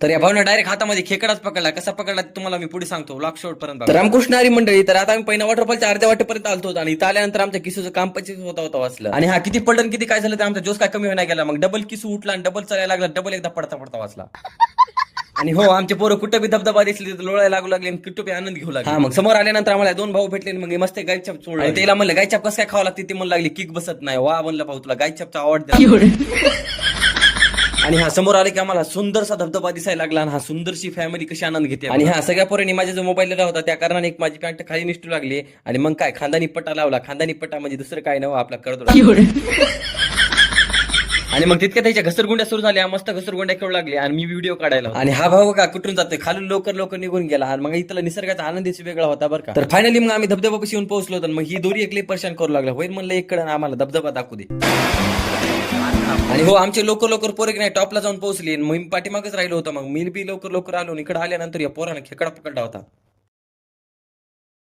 तर या भावना डायरेक्ट हातामध्ये खेकडाच पकडला. कसा पकडला ते तुम्हाला मी पुढे सांगतो व्लॉग शेवट पर्यंत. तर रामकृष्ण हरी मंडळी, तर आता आम्ही पहिला वॉटरफॉलच्या अर्ध्या वाटेपर्यंत आलतो होतो आणि इथं आल्यानंतर आमच्या किसूचं काम होता वाचलं. आणि हा किती पडलं किती काय झालं तर आमचा जोश काय कमी होणार गेला. मग डबल किसू उठला आणि डबल चालायला लागला, डबल एकदा पडता वाचला. आणि हो, आमचे पोरं कुठं बी धबधबा दिसले तर लोळायला लागू लागले आणि कुठं बी आनंद घेऊ लागले. हा, मग समोर आल्यानंतर आम्हाला 2 भाऊ भेटले. मग मस्त गायछाप चोळला आणि त्याला म्हणलं गायछाप कसं काय खावं लागते ते म्हणू लागली किक बसत नाही. वा म्हणलं भाऊ तुला गायछापचा आवडते. आणि हा समोर आले की आम्हाला सुंदरसा धबधबा दिसायला लागला आणि हा सुंदरशी फॅमिली कशी आनंद घेते. आणि हा सगळ्या पोरांनी माझ्या जो मोबाईल होता त्या कारणाने एक माझी पॅन्ट खाली निसटू लागली आणि मग काय खांदानी पट्टा लावला. खांदानी पट्टा म्हणजे दुसरं काय नव्हतं आपला करतो. आणि मग तितक्या त्याच्या घसरगुंड्या सुरू झाल्या, मस्त घसरगुंड्या खेळू लागले आणि मी व्हिडिओ काढायला. आणि हा भाऊ का कुठून जातोय खालून लवकर निघून गेला. आणि मग इथला निसर्गाचा आनंदच वेगळा होता बरं का. तर फायनली मग आम्ही धबधबापाशी येऊन पोहोचलो होतो. मग ही दोरी एकली परेशान करू लागला. होईल म्हणलं एक कडे आम्हाला धबधबा दाखवू दे. आणि हो, आमचे लवकर पोरे नाही टॉपला जाऊन पोहोचले. मग मी पाठीमागच राहिलो होतो. मग मी बी लवकर आलो. इकडे आल्यानंतर या पोराने खेकडा पकडला होता.